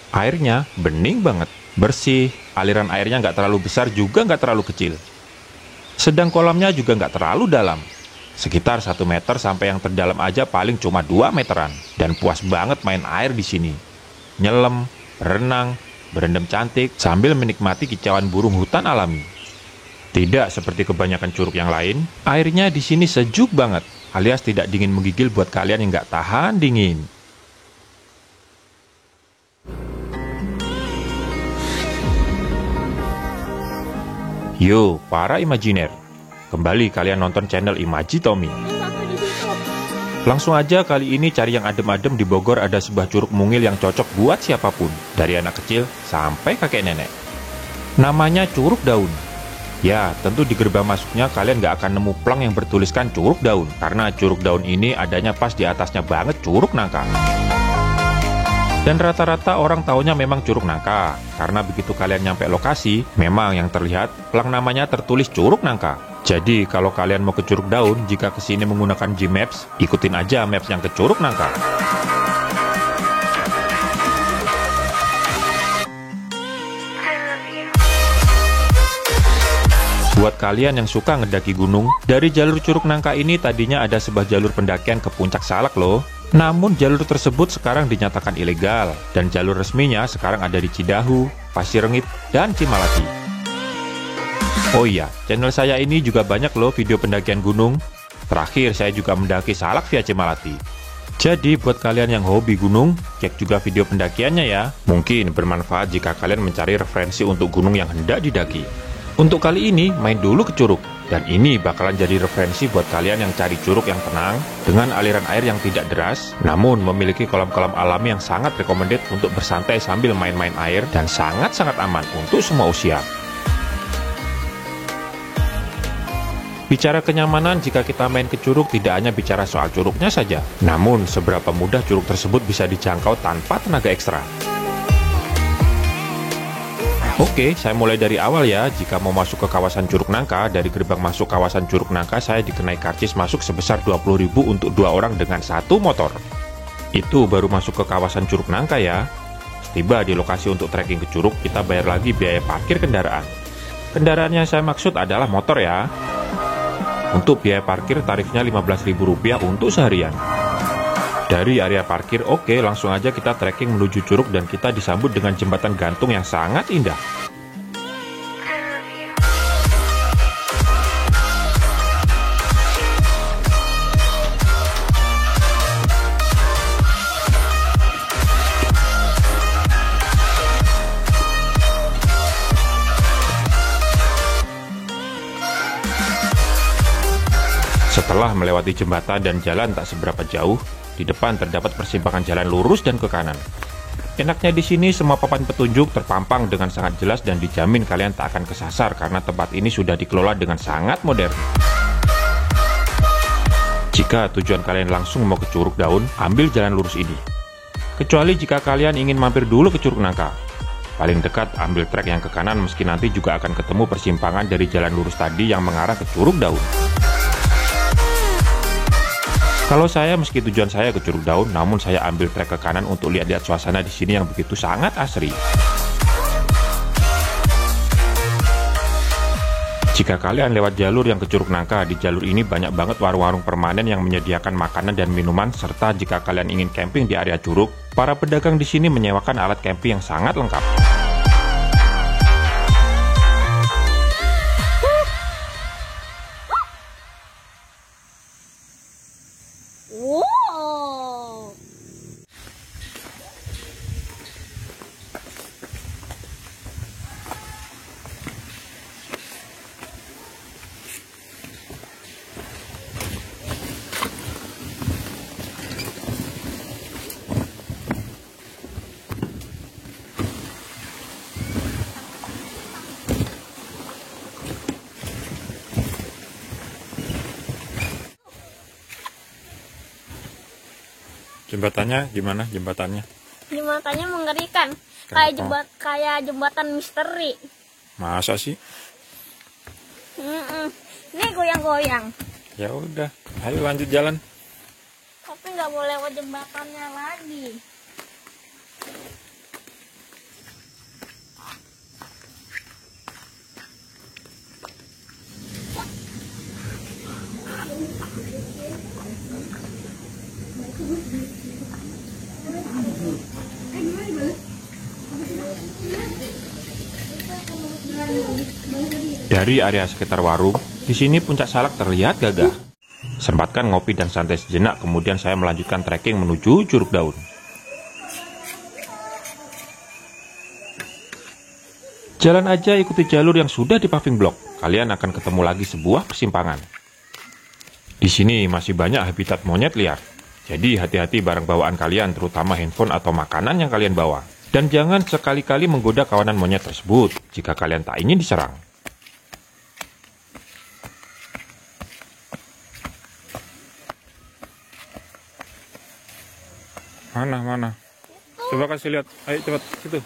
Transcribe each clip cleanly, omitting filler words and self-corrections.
Airnya bening banget, bersih, aliran airnya nggak terlalu besar juga nggak terlalu kecil. Sedang kolamnya juga nggak terlalu dalam, sekitar 1 meter sampai yang terdalam aja paling cuma 2 meteran. Dan puas banget main air di sini. Nyelam, berenang, berendam cantik sambil menikmati kicauan burung hutan alami. Tidak seperti kebanyakan curug yang lain, airnya di sini sejuk banget, alias tidak dingin menggigil buat kalian yang nggak tahan dingin. Yo, para Imajiner, kembali kalian nonton channel Imaji Tommy. Langsung aja kali ini cari yang adem-adem. Di Bogor ada sebuah curug mungil yang cocok buat siapapun, dari anak kecil sampai kakek nenek. Namanya Curug Daun. Ya, tentu di gerbang masuknya kalian nggak akan nemu plang yang bertuliskan Curug Daun, karena Curug Daun ini adanya pas di atasnya banget Curug Nangka. Dan rata-rata orang taunya memang Curug Nangka, karena begitu kalian nyampe lokasi, memang yang terlihat plang namanya tertulis Curug Nangka. Jadi kalau kalian mau ke Curug Daun, jika kesini menggunakan Gmaps, ikutin aja maps yang ke Curug Nangka. Buat kalian yang suka ngedaki gunung, dari jalur Curug Nangka ini tadinya ada sebuah jalur pendakian ke Puncak Salak loh. Namun jalur tersebut sekarang dinyatakan ilegal, dan jalur resminya sekarang ada di Cidahu, Pasirengit, dan Cimalati. Oh iya, channel saya ini juga banyak loh video pendakian gunung. Terakhir saya juga mendaki Salak via Cimalati. Jadi buat kalian yang hobi gunung, cek juga video pendakiannya ya. Mungkin bermanfaat jika kalian mencari referensi untuk gunung yang hendak didaki. Untuk kali ini, main dulu ke curug. Dan ini bakalan jadi referensi buat kalian yang cari curug yang tenang, dengan aliran air yang tidak deras, namun memiliki kolam-kolam alami yang sangat recommended untuk bersantai sambil main-main air, dan sangat-sangat aman untuk semua usia. Bicara kenyamanan, jika kita main ke curug tidak hanya bicara soal curugnya saja, namun seberapa mudah curug tersebut bisa dijangkau tanpa tenaga ekstra. Oke, saya mulai dari awal ya. Jika mau masuk ke kawasan Curug Nangka, dari gerbang masuk kawasan Curug Nangka saya dikenai karcis masuk sebesar 20.000 untuk 2 orang dengan 1 motor. Itu baru masuk ke kawasan Curug Nangka ya. Setiba di lokasi untuk trekking ke curug, kita bayar lagi biaya parkir kendaraan. Kendaraan yang saya maksud adalah motor ya. Untuk biaya parkir tarifnya Rp15.000 untuk seharian. Dari area parkir, oke, langsung aja kita trekking menuju curug dan kita disambut dengan jembatan gantung yang sangat indah. Setelah melewati jembatan dan jalan tak seberapa jauh, di depan terdapat persimpangan jalan lurus dan ke kanan. Enaknya di sini semua papan petunjuk terpampang dengan sangat jelas dan dijamin kalian tak akan kesasar karena tempat ini sudah dikelola dengan sangat modern. Jika tujuan kalian langsung mau ke Curug Daun, ambil jalan lurus ini. Kecuali jika kalian ingin mampir dulu ke Curug Nangka. Paling dekat ambil trek yang ke kanan meski nanti juga akan ketemu persimpangan dari jalan lurus tadi yang mengarah ke Curug Daun. Kalau saya, meski tujuan saya ke Curug Daun, namun saya ambil trek ke kanan untuk lihat-lihat suasana di sini yang begitu sangat asri. Jika kalian lewat jalur yang ke Curug Nangka, di jalur ini banyak banget warung-warung permanen yang menyediakan makanan dan minuman, serta jika kalian ingin camping di area curug, para pedagang di sini menyewakan alat camping yang sangat lengkap. Wow. Jembatannya gimana jembatannya? Jembatannya mengerikan. Kenapa? Kayak jembatan misteri. Masa sih? Ini goyang-goyang. Ya udah, ayo lanjut jalan. Tapi nggak boleh lewat jembatannya lagi. Dari area sekitar warung, di sini puncak salak terlihat gagah. Sempatkan ngopi dan santai sejenak, kemudian saya melanjutkan trekking menuju Curug Daun. Jalan aja ikuti jalur yang sudah di paving block, kalian akan ketemu lagi sebuah persimpangan. Di sini masih banyak habitat monyet liar, jadi hati-hati barang bawaan kalian, terutama handphone atau makanan yang kalian bawa. Dan jangan sekali-kali menggoda kawanan monyet tersebut jika kalian tak ingin diserang. Mana? Coba kasih lihat. Ayo cepat, situ.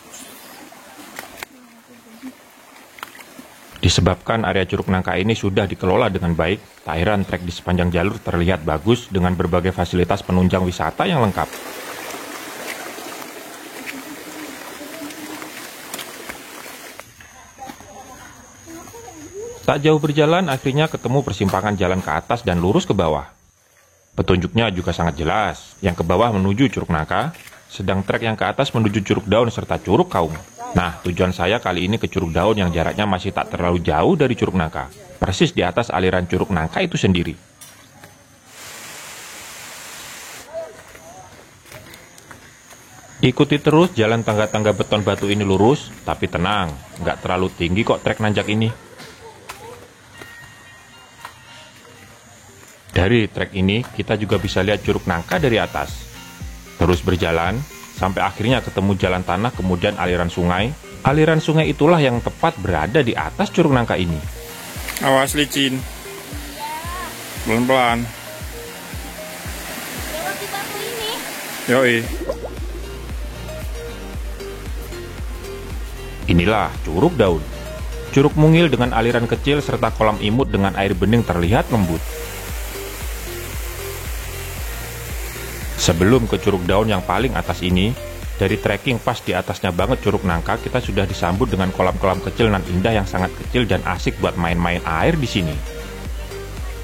Disebabkan area Curug Nangka ini sudah dikelola dengan baik, tak heran trek di sepanjang jalur terlihat bagus dengan berbagai fasilitas penunjang wisata yang lengkap. Tak jauh berjalan, akhirnya ketemu persimpangan jalan ke atas dan lurus ke bawah. Petunjuknya juga sangat jelas, yang ke bawah menuju Curug Nangka, sedang trek yang ke atas menuju Curug Daun serta Curug Kaung. Nah, tujuan saya kali ini ke Curug Daun yang jaraknya masih tak terlalu jauh dari Curug Nangka, persis di atas aliran Curug Nangka itu sendiri. Ikuti terus jalan tangga-tangga beton batu ini lurus, tapi tenang, nggak terlalu tinggi kok trek nanjak ini. Dari trek ini, kita juga bisa lihat Curug Nangka dari atas. Terus berjalan, sampai akhirnya ketemu jalan tanah kemudian aliran sungai. Aliran sungai itulah yang tepat berada di atas Curug Nangka ini. Awas licin. Pelan-pelan. Lewat di batu ini. Yoi. Inilah Curug Daun. Curug mungil dengan aliran kecil serta kolam imut dengan air bening terlihat lembut. Sebelum ke Curug Daun yang paling atas ini, dari trekking pas di atasnya banget Curug Nangka, kita sudah disambut dengan kolam-kolam kecil nan indah yang sangat kecil dan asik buat main-main air di sini.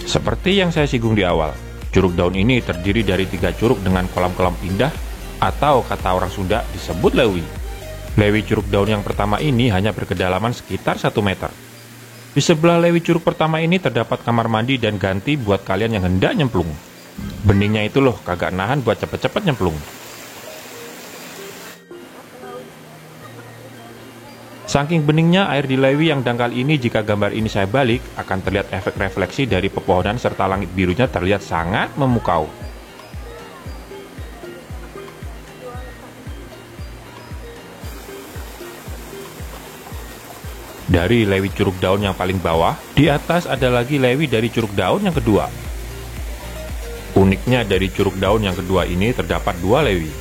Seperti yang saya singgung di awal, Curug Daun ini terdiri dari 3 curug dengan kolam-kolam indah, atau kata orang Sunda disebut lewi. Lewi Curug Daun yang pertama ini hanya berkedalaman sekitar 1 meter. Di sebelah lewi curug pertama ini terdapat kamar mandi dan ganti buat kalian yang hendak nyemplung. Beningnya itu loh, kagak nahan buat cepet-cepet nyemplung. Saking beningnya air di lewi yang dangkal ini, jika gambar ini saya balik, akan terlihat efek refleksi dari pepohonan serta langit birunya terlihat sangat memukau. Dari lewi Curug Daun yang paling bawah, di atas ada lagi lewi dari Curug Daun yang kedua. Uniknya dari Curug Daun yang kedua ini terdapat 2 lewi.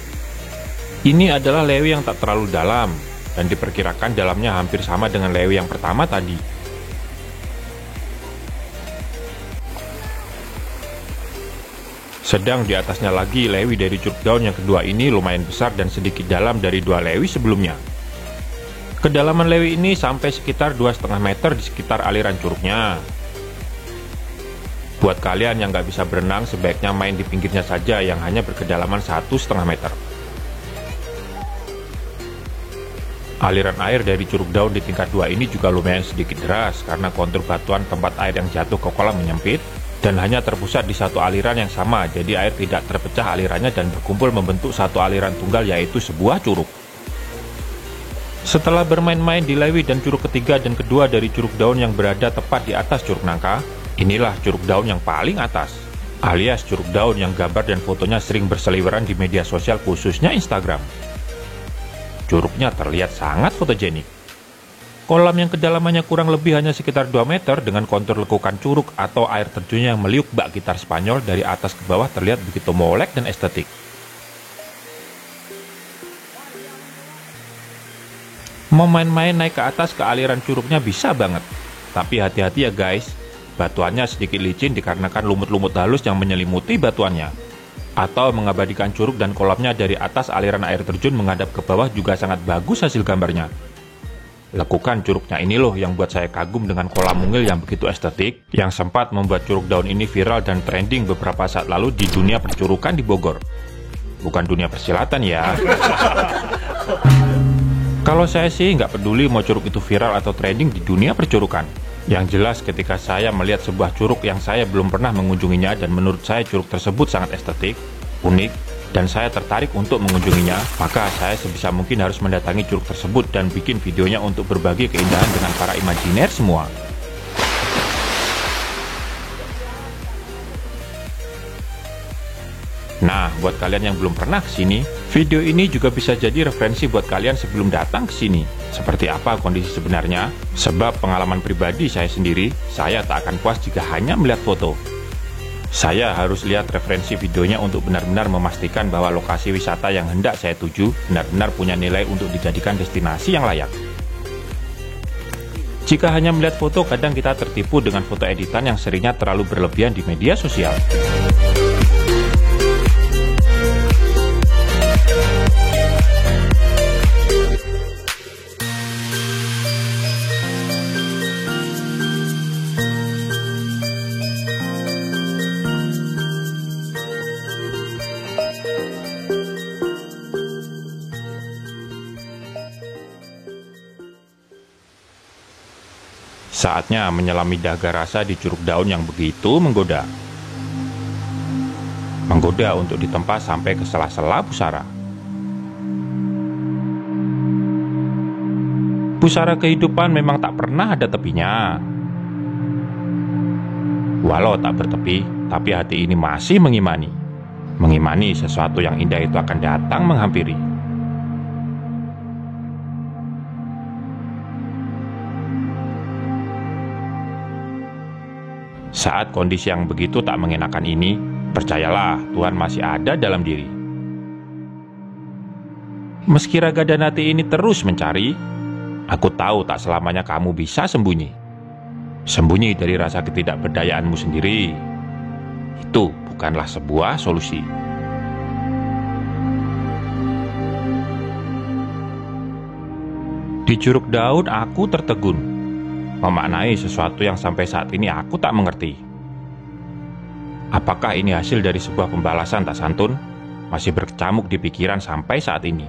Ini adalah lewi yang tak terlalu dalam, dan diperkirakan dalamnya hampir sama dengan lewi yang pertama tadi. Sedang di atasnya lagi lewi dari Curug Daun yang kedua ini lumayan besar dan sedikit dalam dari 2 lewi sebelumnya. Kedalaman lewi ini sampai sekitar 2,5 meter di sekitar aliran curugnya. Buat kalian yang nggak bisa berenang, sebaiknya main di pinggirnya saja yang hanya berkedalaman 1,5 meter. Aliran air dari Curug Daun di tingkat 2 ini juga lumayan sedikit deras karena kontur batuan tempat air yang jatuh ke kolam menyempit dan hanya terpusat di satu aliran yang sama, jadi air tidak terpecah alirannya dan berkumpul membentuk satu aliran tunggal, yaitu sebuah curug. Setelah bermain-main di lewi dan curug ketiga dan kedua dari Curug Daun yang berada tepat di atas Curug Nangka, inilah Curug Daun yang paling atas, alias Curug Daun yang gambar dan fotonya sering berseliweran di media sosial khususnya Instagram. Curugnya terlihat sangat fotogenik. Kolam yang kedalamannya kurang lebih hanya sekitar 2 meter dengan kontur lekukan curug atau air terjunnya yang meliuk bak gitar Spanyol dari atas ke bawah terlihat begitu molek dan estetik. Mau main-main naik ke atas ke aliran curugnya bisa banget. Tapi hati-hati ya guys, batuannya sedikit licin dikarenakan lumut-lumut halus yang menyelimuti batuannya. Atau mengabadikan curug dan kolamnya dari atas aliran air terjun menghadap ke bawah juga sangat bagus hasil gambarnya. Lekukan curugnya ini loh yang buat saya kagum dengan kolam mungil yang begitu estetik, yang sempat membuat Curug Daun ini viral dan trending beberapa saat lalu di dunia percurukan di Bogor. Bukan dunia persilatan ya. Kalau saya sih nggak peduli mau curug itu viral atau trending di dunia percurukan. Yang jelas ketika saya melihat sebuah curug yang saya belum pernah mengunjunginya dan menurut saya curug tersebut sangat estetik, unik, dan saya tertarik untuk mengunjunginya, maka saya sebisa mungkin harus mendatangi curug tersebut dan bikin videonya untuk berbagi keindahan dengan para imajiner semua. Nah, buat kalian yang belum pernah ke sini, video ini juga bisa jadi referensi buat kalian sebelum datang ke sini. Seperti apa kondisi sebenarnya? Sebab pengalaman pribadi saya sendiri, saya tak akan puas jika hanya melihat foto. Saya harus lihat referensi videonya untuk benar-benar memastikan bahwa lokasi wisata yang hendak saya tuju benar-benar punya nilai untuk dijadikan destinasi yang layak. Jika hanya melihat foto, kadang kita tertipu dengan foto editan yang seringnya terlalu berlebihan di media sosial. Saatnya menyelami dahaga rasa di Curug Daun yang begitu menggoda. Menggoda untuk ditempa sampai ke sela-sela pusara. Pusara kehidupan memang tak pernah ada tepinya. Walau tak bertepi, tapi hati ini masih mengimani. Mengimani sesuatu yang indah itu akan datang menghampiri. Saat kondisi yang begitu tak mengenakan ini, percayalah Tuhan masih ada dalam diri. Meski raga dan hati ini terus mencari, aku tahu tak selamanya kamu bisa sembunyi. Sembunyi dari rasa ketidakberdayaanmu sendiri. Itu bukanlah sebuah solusi. Di Curug Daun aku tertegun, memaknai sesuatu yang sampai saat ini aku tak mengerti. Apakah ini hasil dari sebuah pembalasan tak santun? Masih berkecamuk di pikiran sampai saat ini.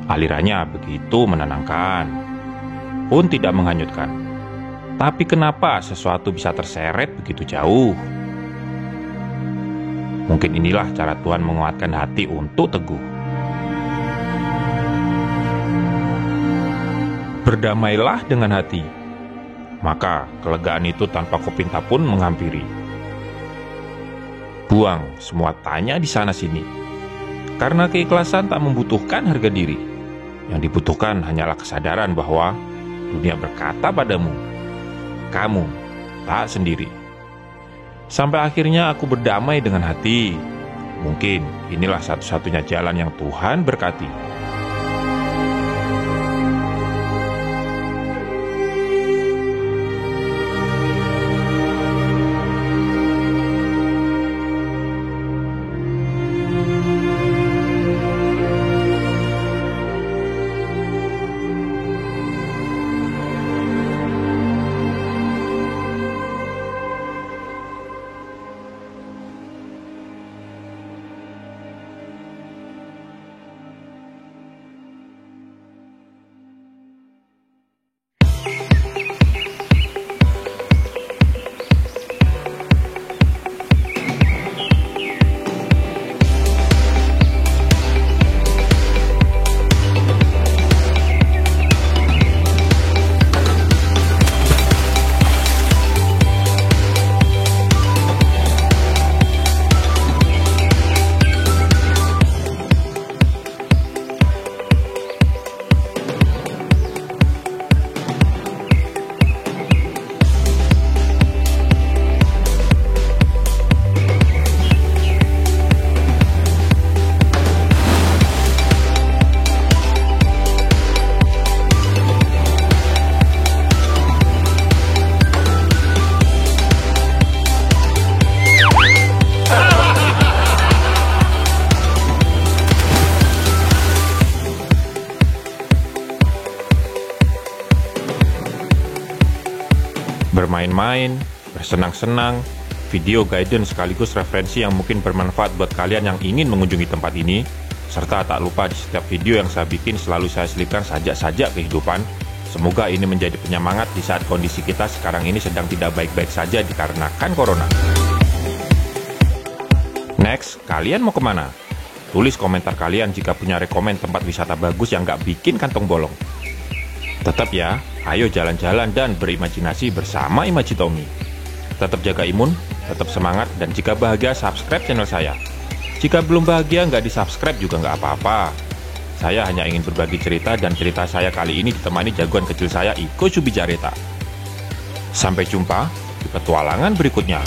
Alirannya begitu menenangkan, pun tidak menghanyutkan. Tapi kenapa sesuatu bisa terseret begitu jauh? Mungkin inilah cara Tuhan menguatkan hati untuk teguh. Berdamailah dengan hati, maka kelegaan itu tanpa kau pinta pun menghampiri. Buang semua tanya di sana-sini, karena keikhlasan tak membutuhkan harga diri. Yang dibutuhkan hanyalah kesadaran bahwa dunia berkata padamu, kamu tak sendiri. Sampai akhirnya aku berdamai dengan hati. Mungkin inilah satu-satunya jalan yang Tuhan berkati. Bermain-main, bersenang-senang, video guidance sekaligus referensi yang mungkin bermanfaat buat kalian yang ingin mengunjungi tempat ini, Serta tak lupa di setiap video yang saya bikin selalu saya selipkan sajak-sajak kehidupan. Semoga ini menjadi penyemangat di saat kondisi kita sekarang ini sedang tidak baik-baik saja dikarenakan corona. Next, kalian mau kemana? Tulis komentar kalian jika punya rekomen tempat wisata bagus yang gak bikin kantong bolong. Tetap ya, ayo jalan-jalan dan berimajinasi bersama Imaji Tommy. Tetap jaga imun, tetap semangat, dan jika bahagia subscribe channel saya. Jika belum bahagia nggak di-subscribe juga nggak apa-apa. Saya hanya ingin berbagi cerita dan cerita saya kali ini ditemani jagoan kecil saya Iko Subijareta. Sampai jumpa di petualangan berikutnya.